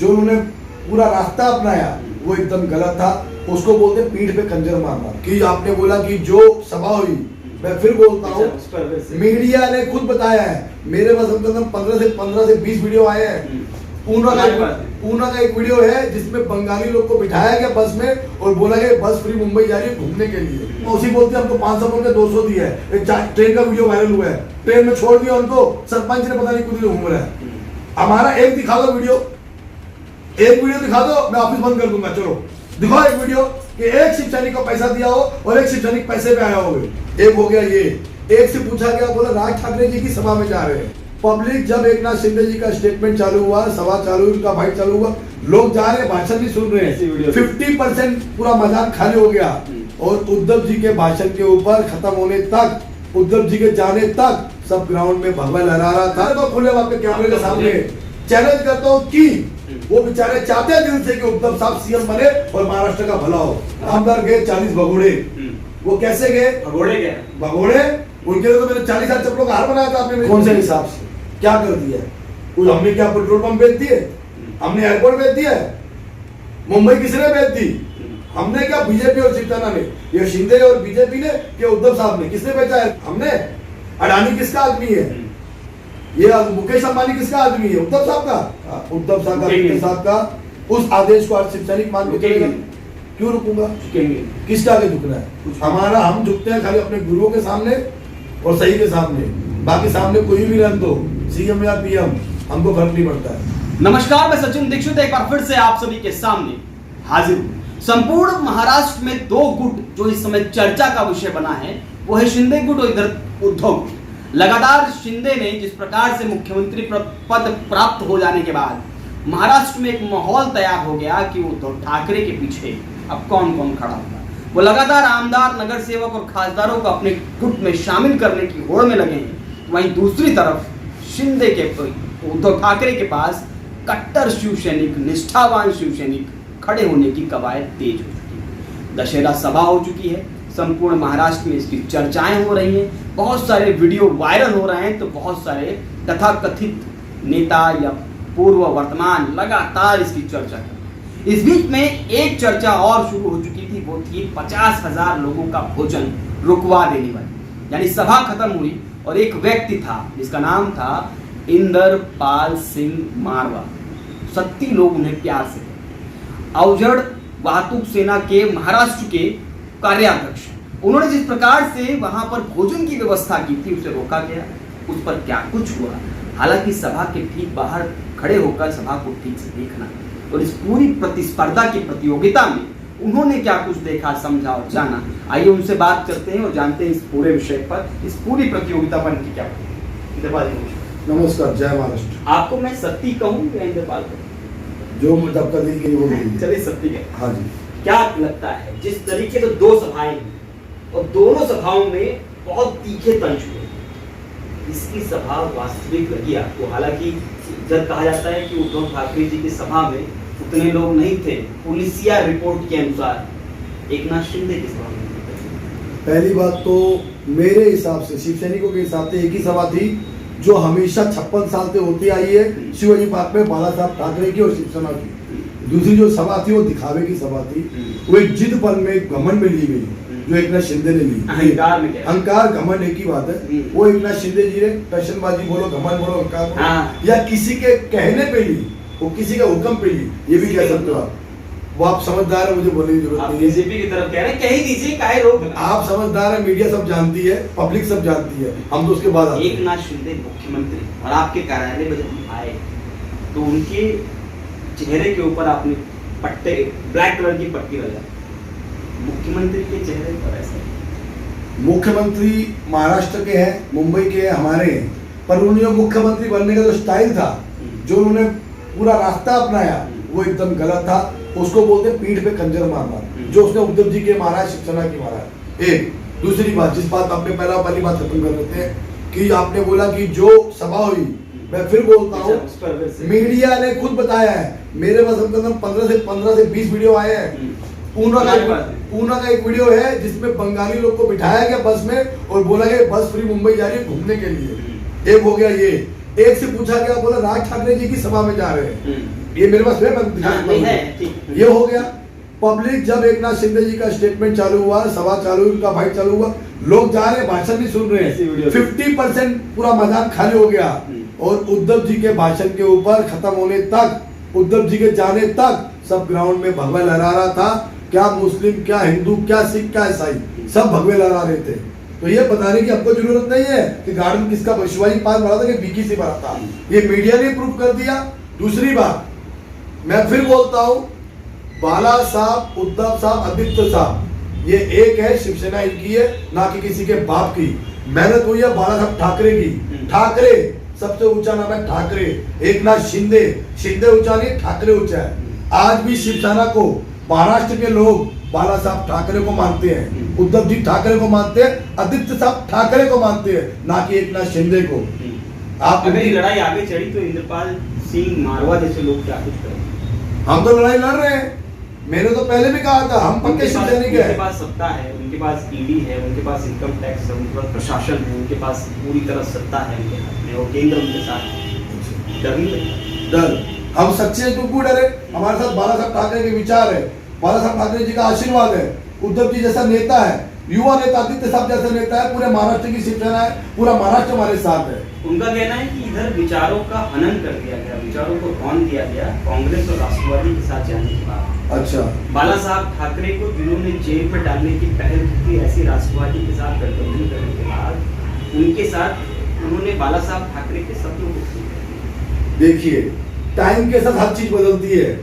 जो उन्होंने पूरा रास्ता अपनाया वो एकदम गलत था। उसको बोलते पीठ पे खंजर मारना। कि आपने बोला कि जो सभा हुई, मैं फिर बोलता हूँ, मीडिया ने खुद बताया है, मेरे पास 15 से 20 वीडियो आए हैं। पूना का एक वीडियो है जिसमें बंगाली लोग को बिठाया गया बस में और बोला गया बस फ्री मुंबई जा रही है घूमने के लिए। उसी बोलते हमको 500 बोल के 200 दिया है। एक ट्रेन का वीडियो वायरल हुआ है, ट्रेन में छोड़ दिया उनको, सरपंच ने पता नहीं कुछ घूम रहा है। हमारा एक दिखा दो वीडियो, एक वीडियो दिखा दो, मैं ऑफिस बंद कर दूंगा। चलो दिखाओ एक वीडियो कि एक शिव सैनिक को पैसा दिया हो और एक शिव सैनिक पैसे पे आया हो। एक हो गया ये। एक से पूछा गया, बोला राज ठाकरे जी की सभा में जा रहे हैं। पब्लिक जब एक नाथ शिंदे जी का स्टेटमेंट चालू हुआ, सभा चालू हुई, उनका फाइट चालू हुआ, लोग जा रहे हैं, भाषण भी सुन रहे हैं। 50% पूरा मैदान खाली हो गया और उद्धव जी के भाषण के ऊपर खत्म होने तक, उद्धव जी के जाने तक सब ग्राउंड में भगवा लहरा रहा था। तो खुले आपके कैमरे के सामने चैलेंज करता हूँ कि वो बेचारे चाहते हैं दिल से कि उद्धव साहब सीएम बने और महाराष्ट्र का भला हो। आमदार गए 40 भगोड़े, वो कैसे गए? भगोड़े उनके लिए तो मैंने 40,000 चप्पलों का हार बनाया था आपने। कौन से हिसाब से क्या कर दिया है? कुछ हमने क्या पेट्रोल पंप बेच दिए? हमने एयरपोर्ट बेच दिया? मुंबई किसने बेच दी? हमने क्या? बीजेपी और शिवसेना ने, ये शिंदे और बीजेपी ने, क्या उद्धव साहब ने? किसने बेचा है? हमने। अडानी किसका आदमी है? ये मुकेश अंबानी किसका आदमी है? उद्धव साहब का। उद्धव साहब का उस आदेश को आज शिव सैनिक मान के चलेगा? क्यों रुकूंगा? किसके आगे झुकना है? हमारा, हम झुकते हैं खाली अपने गुरुओं के सामने और सही के सामने, बाकी सामने कोई भी रहने दो, सीएम या पीएम, हमको फर्क नहीं पड़ता है। नमस्कार, मैं सचिन दीक्षित एक बार फिर से आप सभी के सामने हाजिर हूं। संपूर्ण महाराष्ट्र में दो गुट जो इस समय चर्चा का विषय बना है वो है शिंदे गुट और इधर उद्धव गुट। लगातार शिंदे ने जिस प्रकार से मुख्यमंत्री पद प्राप्त हो जाने के बाद महाराष्ट्र में एक माहौल तैयार हो गया कि उद्धव ठाकरे के पीछे अब कौन कौन खड़ा होगा। वो लगातार आमदार, नगर सेवक और खासदारों को अपने गुट में शामिल करने की होड़ में लगे हैं। वहीं दूसरी तरफ शिंदे के, उद्धव ठाकरे के पास कट्टर शिव सैनिक, निष्ठावान शिव सैनिक खड़े होने की कवायद तेज हो चुकी है। दशहरा सभा हो चुकी है, संपूर्ण महाराष्ट्र में इसकी चर्चाएं हो रही हैं, बहुत सारे वीडियो वायरल हो रहे हैं, तो बहुत सारे तथाकथित नेता या पूर्व वर्तमान लगातार इसकी चर्चा कर। इस बीच में एक चर्चा और शुरू हो चुकी थी, वो थी 50,000 लोगों का भोजन रुकवा देने वाली। यानी सभा खत्म हुई और एक व्यक्ति था जिसका नाम था इंद्रपाल सिंह मारवा, 70 लोग उन्हें प्यार से, अवजड़ वाहतुक सेना के महाराष्ट्र के कार्याध्यक्ष, उन्होंने जिस प्रकार से वहां पर भोजन की व्यवस्था की थी उसे रोका गया। उस पर क्या कुछ हुआ, हालांकि सभा के ठीक बाहर खड़े होकर सभा को ठीक से देखना और इस पूरी प्रतिस्पर्धा की प्रतियोगिता में उन्होंने क्या कुछ देखा, समझा और जाना, आइए उनसे बात करते हैं और जानते हैं इस पूरे विषय पर, इस पूरी प्रतियोगिता पर इनकी क्या नमस्कार, जय महाराष्ट्र। आपको मैं सत्ती कहूँ या इंद्रपाल कहूँ? जो मतलब का दिल की वो चलिए सत्ती के। हाँ जी। क्या लगता है, जिस तरीके से दो सभाएं हुई और दोनों सभाओं में बहुत तीखे तंज हुए, इसकी सभा वास्तविक लगी आपको? हालांकि जब कहा जाता है कि उद्धव ठाकरे जी की सभा में उतने लोग नहीं थे, पुलिसिया रिपोर्ट के अनुसार एक नाथ शिंदे की सभा में। पहली बात तो मेरे हिसाब से, शिव सैनिकों के हिसाब से एक ही सभा थी जो हमेशा 56 साल से होती आई है, शिवाजी पार्क में बाला साहब ठाकरे की और शिवसेना की। दूसरी जो सभा थी वो दिखावे की सभा थी, वो एक जिदपन में, घमंड में ली गई जो एक नाथ शिंदे ने ली। अहंकार घमंड एक ही बात है। वो एक नाथ शिंदे जी ने टशनबाजी बोलो, घमंड बोलो, अहंकार बोलो, या किसी के कहने पे ली, वो किसी के हुक्म पे ली, ये भी कह सकते हो आप। वो आप समझदार है, मुझे बोलने की जरूरत नहीं है। बीजेपी की तरफ कह रहे हैं, कह ही दीजिए, काहे रोक? आप समझदार है, मीडिया सब जानती है, पब्लिक सब जानती है, हम तो उसके बाद आते हैं। एक नाथ शिंदे मुख्यमंत्री और आपके कार्यालय में जब आए तो उनके चेहरे के ऊपर आपने पट्टे, ब्लैक कलर की पट्टी लगाई, मुख्यमंत्री के चेहरे पर ऐसा? मुख्यमंत्री महाराष्ट्र के हैं, मुंबई के हैं, हमारे हैं, पर उन्होंने मुख्यमंत्री बनने का जो स्टाइल था, जो उन्होंने पूरा रास्ता अपनाया, वो एकदम गलत था। उसको बोलते पीठ पे खंजर मारना, जो उसने उद्धव जी के मारा, शिवसेना की मारा। एक दूसरी बात, जिस बात आपने पहली बात खत्म कर देते हैं कि आपने बोला कि जो सभा हुई, मैं फिर बोलता हूँ, मीडिया ने खुद बताया है, मेरे पास 15 से 20 वीडियो आए हैं। पूना का एक वीडियो है जिसमें बंगाली लोग को बिठाया गया बस में और बोला गया बस फ्री मुंबई जा रही है घूमने के लिए। एक हो गया ये। एक से पूछा गया, बोला राज ठाकरे जी की सभा में जा रहे हैं। ये मेरे पास है, ये हो गया। पब्लिक जब एकनाथ शिंदे जी का स्टेटमेंट चालू हुआ, सभा चालू हुई, उनका फाइट चालू हुआ, लोग जा रहे हैं, भाषण भी सुन रहे हैं, 50% पूरा मैदान खाली हो गया। और उद्धव जी के भाषण के ऊपर खत्म होने तक, उद्धव जी के जाने तक सब ग्राउंड में भगवा लहरा रहा था। क्या मुस्लिम, क्या हिंदू, क्या सिख, क्या ईसाई, सब भगवे लहरा रहे थे। तो ये बताने की हमको जरूरत नहीं है कि गार्डन किसका, शिवाजी पार्क बना था कि बीकी से बना था, ये मीडिया ने प्रूव कर दिया। दूसरी बात, मैं फिर बोलता हूं, बाला साहब, उद्धव साहब, आदित्य साहब, ये एक है, शिवसेना इनकी है, ना कि किसी के बाप की। मेहनत हुई है बाला साहब ठाकरे की। ठाकरे सबसे ऊंचा नाम है, ठाकरे। एकनाथ शिंदे, शिंदे ऊंचा नहीं, ठाकरे ऊंचा है। आज भी शिवसेना को महाराष्ट्र के लोग बाला साहब ठाकरे को मानते हैं, उद्धव जी ठाकरे को मानते हैं, आदित्य साहब ठाकरे को मानते हैं, ना कि एकनाथ शिंदे को। आप अगर ये लड़ाई आगे चढ़ी तो इंद्रपाल सिंह मारवा जैसे लोग क्या कुछ करेंगे? हम तो लड़ाई लड़ रहे हैं। मैंने तो पहले भी कहा था, हम पक्के सैनिक हैं। उनके पास सत्ता है, उनके पास ईडी है, उनके पास इनकम टैक्स है, उनके पास प्रशासन है, उनके पास पूरी तरह सत्ता है उनके हाथ में, और केंद्र उनके साथ। डर नहीं लगता? डर, हम सच्चे हैं तो क्यों डरे? हमारे साथ बाला साहब ठाकरे के विचार है, बाला साहब ठाकरे जी का आशीर्वाद है, उद्धव जी जैसा नेता है, युवा नेता आदित्य साहब जैसा नेता है, पूरे महाराष्ट्र की शिवसेना है, पूरा महाराष्ट्र हमारे साथ है। उनका कहना है कि इधर विचारों का हनन कर दिया गया, विचारों को रौन दिया गया कांग्रेस और राष्ट्रवादी के साथ जाने के बाद। अच्छा, बाला साहब ठाकरे को जिन्होंने जेल में डालने की पहल की थी, ऐसी राष्ट्रवादी के साथ गठबंधन करने के बाद उनके साथ उन्होंने बाला साहब ठाकरे के सपनों को। देखिए, टाइम के साथ हर चीज बदलती है,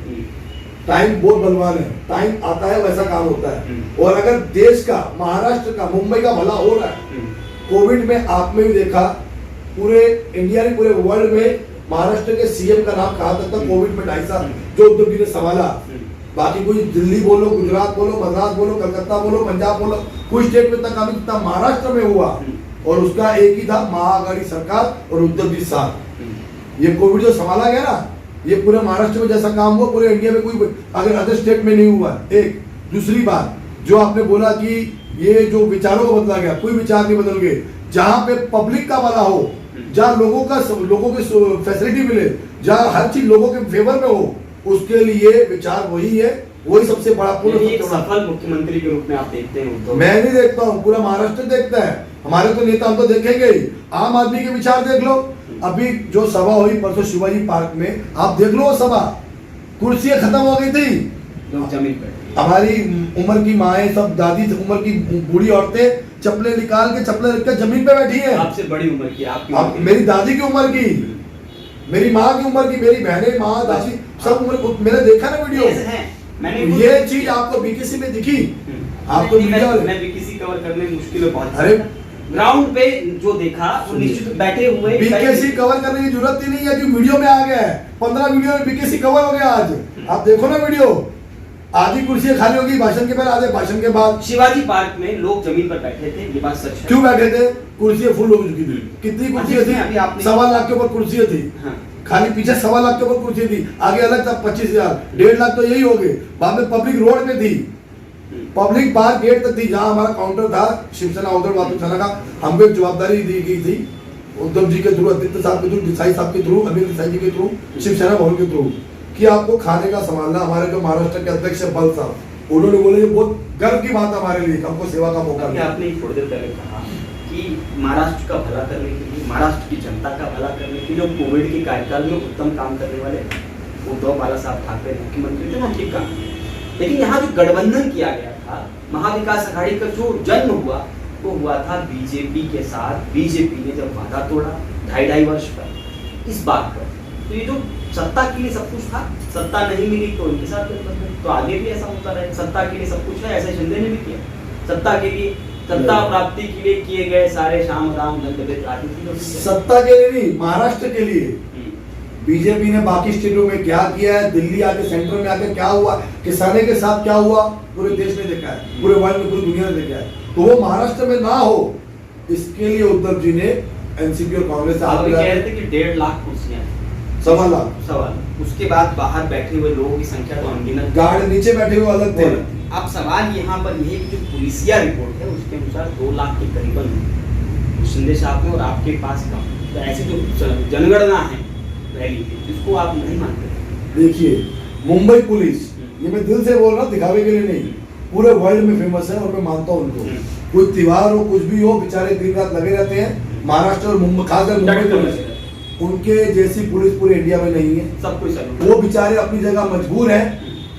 टाइम बहुत बलवान है, टाइम आता है वैसा काम होता है। और अगर देश का, महाराष्ट्र का, मुंबई का भला हो रहा है, कोविड में आपने भी देखा, पूरे इंडिया ने, पूरे वर्ल्ड में महाराष्ट्र के सीएम का नाम कहा तक था कोविड में 2.5 साल, जो उद्धव जी ने संभाला। बाकी कोई दिल्ली बोलो, गुजरात बोलो, मद्रास बोलो, कलकत्ता बोलो, पंजाब बोलो, कोई स्टेट में तक काम जितना महाराष्ट्र में हुआ, और उसका एक ही था, महाआघाड़ी सरकार और उद्धव जी साहब। ये कोविड जो संभाला गया ना, ये पूरे महाराष्ट्र में जैसा काम हुआ पूरे इंडिया में कोई अगर अदर स्टेट में नहीं हुआ। एक दूसरी बात जो आपने बोला कि ये जो विचारों को बदला गया, कोई विचार नहीं बदल गए। जहां पे पब्लिक का भला हो, जहां लोगों की फैसिलिटी मिले, जहां हर चीज लोगों के फेवर में हो, उसके लिए विचार वही है, वही सबसे बड़ा सफल मुख्यमंत्री के रूप में आप देखते हैं? तो मैं नहीं देखता हूँ, पूरा महाराष्ट्र देखता है। हमारे तो नेता हम तो देखेंगे ही। आम आदमी के विचार देख लो। अभी जो सभा हुई परसों शिवाजी पार्क में, आप देख लो वो सभा, कुर्सियां खत्म हो गई थी, लोग जमीन पे, हमारी उम्र की माएँ, सब दादी उम्र की बूढ़ी औरतें चप्पलें निकाल के, चप्पलें रख के जमीन पे बैठी है। आपसे बड़ी उम्र की, आपकी मेरी दादी की उम्र की, मेरी माँ की उम्र की, मेरी बहनें, माँ, दादी, सब उम्र। मैंने देखा ना वीडियो, ये चीज आपको बीकेसी में दिखी? आपको मैं बीकेसी कवर करने मुश्किल है बहुत। अरे ग्राउंड पे जो देखा वो निश्चित बैठे हुए, बीकेसी कवर करने की जरूरत ही नहीं है, क्योंकि वीडियो में आ गया है। 15 वीडियो में बीकेसी कवर हो गया आज। आप देखो ना वीडियो, आधी कुर्सियां खाली होगी भाषण के पहले, आधे भाषण के बाद। शिवाजी पार्क में लोग जमीन पर बैठे थे, ये बात सच है। क्यों बैठे थे? कुर्सियां फुल हो चुकी थी। कितनी कुर्सियां थी? 1.25 लाख के ऊपर कुर्सियां थी। खाली पीछे 1.25 लाख के ऊपर कुर्सियां थी, आगे अलग था 25,000, 1.5 लाख तो यही हो गए। बाद में पब्लिक रोड में थी, पब्लिक बाहर गेट तक थी, जहां हमारा काउंटर था शिवसेना उधर वापस का। हमको एक जवाबदारी दी गई थी उद्धव जी के थ्रू, आदित्य साहब के थ्रू, देसाई साहब के थ्रू, अनिल देसाई जी के थ्रू, शिवसेना भवन के थ्रू, कि आपको खाने का संभालना। हमारे जो महाराष्ट्र के अध्यक्ष है बल साहब, उन्होंने बोले ये बहुत गर्व की बात है हमारे लिए, हमको सेवा का मौका दिया। आपने थोड़ी देर पहले कहा कि महाराष्ट्र का भला करने के लिए, महाराष्ट्र की जनता का भला करने के लिए, कोविड के कार्यकाल में उत्तम काम करने वाले उद्धव बाला साहब ठाकरे मुख्यमंत्री थे, वो ठीक काम। लेकिन यहाँ जो गठबंधन किया गया था, महाविकास अघाड़ी का जो जन्म हुआ, वो हुआ था बीजेपी के साथ। बीजेपी ने जब वादा तोड़ा 2.5 वर्ष पर इस बात पर, तो ये जो सत्ता के लिए सब कुछ था, सत्ता नहीं मिली तो उनके साथ गठबंधन, तो आगे भी ऐसा होता रहे। सत्ता के लिए सब कुछ है, ऐसे शिंदे ने भी किया। सत्ता के लिए, सत्ता प्राप्ति के लिए किए गए सारे शाम राम दंड राजनीति, सत्ता के लिए नहीं, महाराष्ट्र के लिए। बीजेपी ने बाकी स्टेटों में क्या किया है, दिल्ली आके, सेंटर में आके क्या हुआ, किसानों के साथ क्या हुआ, पूरे देश ने देखा है, पूरे वर्ल्ड में, पूरी दुनिया ने देखा है। तो वो महाराष्ट्र में ना हो, इसके लिए उद्धव जी ने एनसीपी और कांग्रेस से आप कह रहे थे कि 1.5 लाख कुर्सियां, 1.25 लाख, सवाल उसके बाद बाहर बैठे हुए लोगों की संख्या तो अनगिनत, गार्ड नीचे बैठे हुए अलग थे। अब सवाल यहाँ पर यह जो पुलिसिया रिपोर्ट है उसके अनुसार 2 लाख के करीबन शिंदे साहब में और आपके पास कम। तो ऐसी जो जनगणना है रैली, जिसको आप नहीं मानते, देखिए मुंबई पुलिस, ये मैं दिल से बोल रहा हूँ, दिखावे के लिए नहीं, पूरे वर्ल्ड में फेमस है और मैं मानता हूँ उनको। कोई त्योहार हो कुछ भी हो, बेचारे दिन रात लगे रहते हैं। महाराष्ट्र और मुंबई, खासकर मुंबई पुलिस, उनके जैसी पुलिस पूरे इंडिया में नहीं है। सब कुछ वो बेचारे अपनी जगह मजबूर हैं,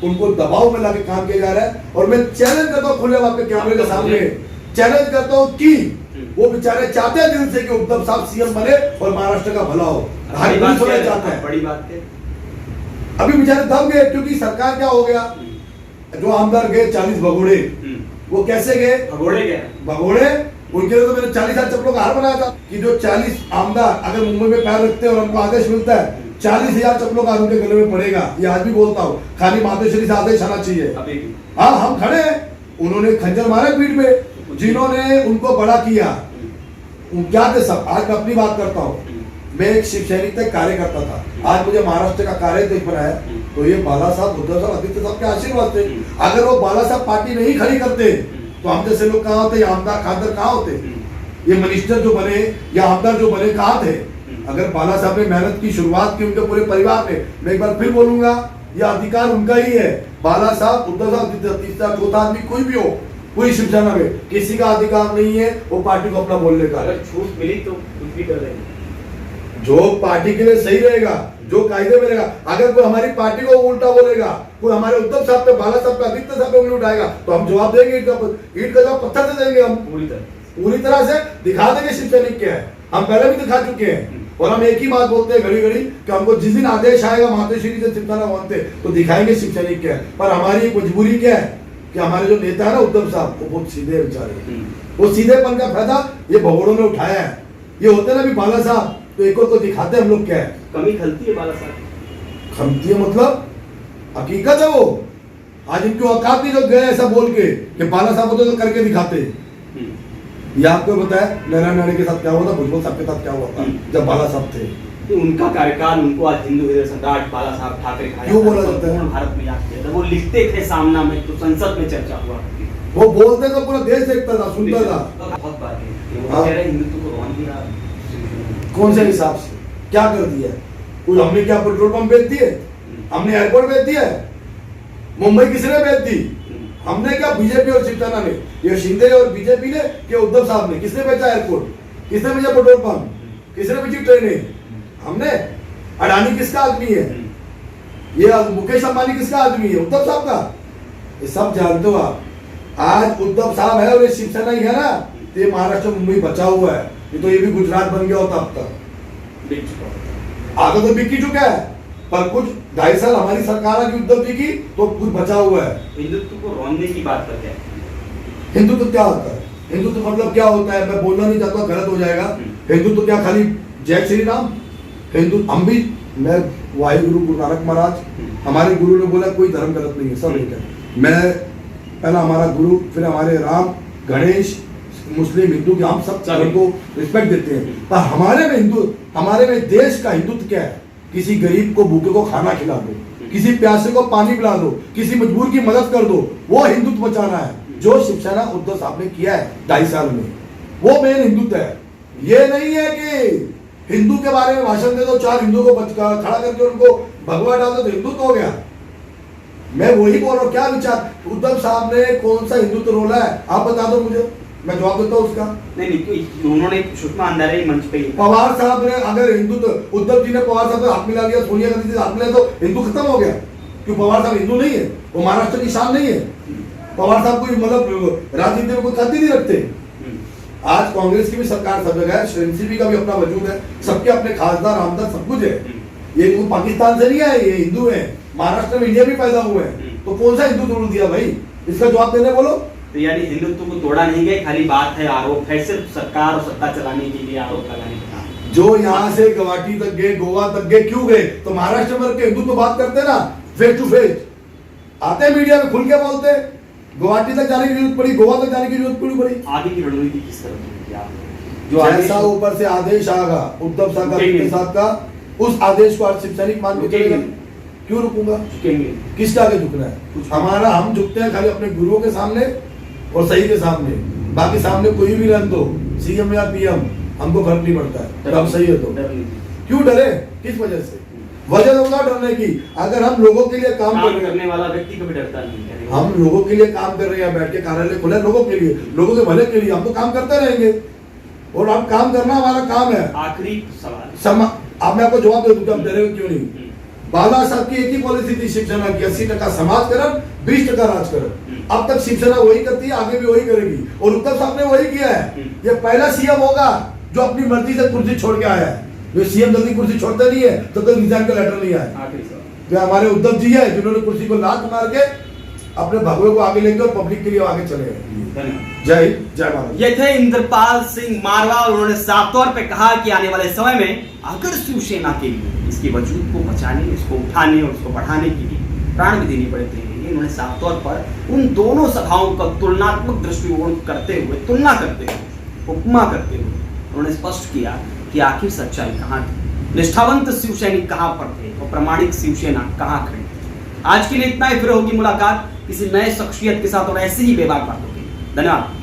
उनको दबाव में लाके काम किया जा रहा है। और मैं चैलेंज करता हूँ खुले आपके कैमरे के सामने, चैलेंज करता हूँ कि वो बेचारे चाहते हैं दिल से कि उद्धव साहब सीएम बने और महाराष्ट्र का भला हो। हर कोई सुनना चाहता है। बड़ी बात है। अभी बेचारे दब गए, क्योंकि सरकार क्या हो गया, जो आमदार गए 40 भगोड़े, वो कैसे गए? भगोड़े उनके लिए तो मैंने 40,000 चप्पलों का हार बनाया था कि जो 40 आमदार अगर मुंबई में पैर रखते हैं और हमको आदेश मिलता है 40,000 चप्पलों का हार उनके गले में पड़ेगा। ये आज भी बोलता हूँ, खाली मातोश्री से आदेश आना चाहिए। हाँ, हम खड़े हैं। उन्होंने खंजर मारे पीठ में, जिन्होंने उनको बड़ा किया क्या थे सब। आज मैं अपनी बात करता हूँ, मैं एक शिव सैनिक तक कार्य करता था, आज मुझे महाराष्ट्र का कार्य देख रहा है, तो ये बाला साहब, उद्धव साहब, आदित्य साहब के आशीर्वाद थे। अगर वो बाला साहब पार्टी नहीं खड़ी करते तो हम जैसे लोग कहाँ होते, आमदार खासदार कहाँ होते, ये मिनिस्टर जो बने या आमदार जो बने कहाँ थे? अगर बाला साहब ने मेहनत की, शुरुआत की उनके पूरे परिवार ने, मैं एक बार फिर बोलूंगा, यह अधिकार उनका ही है। बाला साहब, उद्धव साहब, तीसरा चौथा आदमी कोई भी हो, पूरी शिवसेना में किसी का अधिकार नहीं है वो पार्टी को अपना बोलने का। अगर छूट मिली तो कुछ भी कर देंगे, जो पार्टी के लिए सही रहेगा, जो कायदे में रहेगा। अगर कोई हमारी पार्टी को उल्टा बोलेगा, कोई हमारे उद्धव साहब पे, बाला साहब पे, आदित्य साहब पे उंगली उठाएगा, तो हम जवाब देंगे, ईट का जवाब पत्थर से देंगे। हम पूरी तरह से दिखा देंगे शिव सैनिक क्या है। हम पहले भी दिखा चुके हैं और हम एक ही बात बोलते हैं घड़ी घड़ी कि हमको जिस दिन आदेश आएगा मातोश्री से चिंताना मानते तो दिखाएंगे शिव सैनिक क्या है। पर हमारी एक मजबूरी क्या है कि हमारे जो नेता है ना उद्धव साहब, वो बहुत सीधे बेचारे, वो सीधेपन का फायदा ये भगोड़ों ने उठाया है। ये होते ना भी बाला साहब, तो एक और को दिखाते हम लोग क्या है। कमी खलती है बाला साहब, खलती है मतलब हकीकत है वो। आज इनकी औकात नहीं जो गए ऐसा बोल के कि बाला साहब होते तो करके दिखाते। ये आपको बताया नारायण राणे के साथ क्या हुआ था, भुजबल साहब के साथ क्या हुआ था जब बाला साहब थे। तो उनका कार्यकाल उनको आज हिंदू हृदय सम्राट बाला साहब ठाकरे क्यों बोला जाता है? भारत में याद किया था, वो लिखते थे सामना में, तो संसद में चर्चा हुआ, वो बोलते तो पूरा देश देखता था, सुनता था। बहुत बात है, वो कह रहे हिंदुत्व को रोन दिया। कौन से हिसाब से क्या कर दिया? कोई हमने क्या पेट्रोल पंप बेच दिए? हमने एयरपोर्ट बेच दिया? मुंबई किसने बेच दी? हमने क्या? बीजेपी और शिवसेना ने, ये शिंदे और बीजेपी ने कि उद्धव साहब ने? किसने बेचा एयरपोर्ट? किसने बेचा पेट्रोल पंप? किसने बेची ट्रेनें? हमने। अडानी किसका आदमी है? ये मुकेश अंबानी किसका आदमी है? उद्धव साहब का। ये सब जानते हो आप। आज उद्धव साहब है और ये शिवसेना ही है ना, तो ये महाराष्ट्र मुंबई बचा हुआ है। ये तो ये भी गुजरात बन गया होता अब तक। आगे तो बिक ही चुका है, पर कुछ 2.5 साल हमारी सरकार की उद्धव जी की तो कुछ बचा हुआ है। हिंदुत्व को रोनने की बात करते हैं। हिंदुत्व क्या होता है? हिंदुत्व मतलब क्या होता है? मैं बोलना नहीं चाहता, गलत हो जाएगा। हिंदुत्व क्या खाली जय श्री राम? हिंदू हम भी, मैं वाहिगुरु गुरु नानक महाराज, हमारे गुरु ने बोला कोई धर्म गलत नहीं है, सब एक है। मैं पहला हमारा गुरु, फिर हमारे राम, गणेश, मुस्लिम, हिंदू के हम सब धर्म को रिस्पेक्ट देते हैं। पर हमारे में हिंदू, हमारे में देश का हिंदुत्व क्या है? किसी गरीब को, भूखे को खाना खिला दो, किसी प्यासे को पानी पिला दो, किसी मजबूर की मदद कर दो, वो हिंदुत्व बचाना है। जो शिवसेना उद्धव साहब ने किया है 2.5 साल में, वो मेन हिंदुत्व है। ये नहीं है कि हिंदू के बारे में भाषण दे दो, 4 हिंदू को खड़ा करके उनको भगवा डाल दो तो हिंदुत्व हो गया। मैं वही बोल रहा हूँ, क्या विचार उद्धव साहब ने कौन सा हिंदुत्व रोला है? आप बता दो मुझे, मैं जवाब देता हूँ उसका। नहीं, उन्होंने सुषमा अंधारे मंच पे पवार साहब ने, अगर हिंदुत्व, उद्धव जी ने पवार साहब को हाथ मिला लिया, सोनिया गांधी से हाथ मिला तो हिंदू खत्म हो गया? क्यों? पवार साहब हिंदू नहीं है, वो महाराष्ट्र की शान नहीं है। पवार साहब कोई मतलब राजनीति में कोई खाती नहीं रखते। आज कांग्रेस की भी सरकार सब जगह है, एनसीपी का भी अपना वजूद है, सबके अपने खासदार, आमदार, सब कुछ है। ये पाकिस्तान से नहीं है, ये हिंदू है। महाराष्ट्र में इंडिया भी पैदा हुए हैं, तो कौन सा हिंदू तोड़ दिया भाई? इसका जवाब देने बोलो। तो यानी हिंदुत्व को तोड़ा नहीं गया, खाली बात है, आरोप है, सिर्फ सरकार और सत्ता चलाने के लिए आरोप लगाने का। जो यहाँ से गुवाहाटी तक गए, गोवा तक गए, क्यों गए? तो महाराष्ट्र में के हिंदू तो बात करते ना, फेस टू फेस आते, मीडिया में खुल के बोलते। गुवाहाटी तक जाने की जरूरत पड़ी, गोवा तक जाने की जरूरत पड़ी। आगे की रणनीति किस तरह की है? जो जैसा ऊपर से आदेश आएगा उद्धव साहब का, उस आदेश को आज शिव सैनिक मान के चलेगा। क्यों रुकूंगा? किसके आगे झुकना है? हमारा, हम झुकते हैं खाली अपने गुरुओं के सामने और सही के सामने। बाकी सामने कोई भी रहने दो, सीएम या पीएम, हमको फर्क नहीं पड़ता है। अब सही है तो क्यों डरे? किस वजह से? वजह होगा डरने की। अगर हम लोगों के लिए काम करने वाला व्यक्ति कभी डरता नहीं है। हम लोगों के लिए काम कर रहे हैं, बैठ के कार्यालय खुले लोगों के लिए, लोगों के भले के लिए, हम तो काम करते रहेंगे और हम काम करना हमारा काम है। आखिरी सवाल अब मैं आपको जवाब दे दूंगा, आप डरे क्यों नहीं। बाला साहब की एक ही पॉलिसी थी शिवसेना की, 80% समाजकरण, 20% राजकरण। अब तक शिवसेना वही करती है, आगे भी वही करेगी और उद्धव साहब ने वही किया है। ये पहला सीएम होगा जो अपनी मर्जी से कुर्सी छोड़ के आया है। जो सीएम जल्दी कुर्सी छोड़ते नहीं है तो कोई रिजाइन का लेटर नहीं आया। जो हमारे उद्धव जी है जिन्होंने कुर्सी को लात मार के अपने भगवे को आगे लेंगे और पब्लिक के लिए आगे चले गए। जय हिंद, जय भारत। ये थे इंद्रपाल सिंह मारवा। उन्होंने साफ तौर पे कहा कि आने वाले समय में अगर शिवसेना के लिए इसके वजूद को बचाने, इसको उठाने और उसको बढ़ाने के लिए प्राण भी देनी पड़ते हैं, उन्होंने साफ तौर पर उन दोनों सभाओं का तुलनात्मक दृष्टिकोण करते हुए, तुलना करते हुए, उपमा करते हुए उन्होंने स्पष्ट किया कि आखिर सच्चाई कहाँ थी, निष्ठावंत शिवसैनिक कहाँ पर थे और प्रामाणिक शिवसेना कहाँ खड़ी थी। आज के लिए इतना ही, फिर होगी मुलाकात किसी नए शख्सियत के साथ और ऐसे ही बेबाक बातों की। धन्यवाद।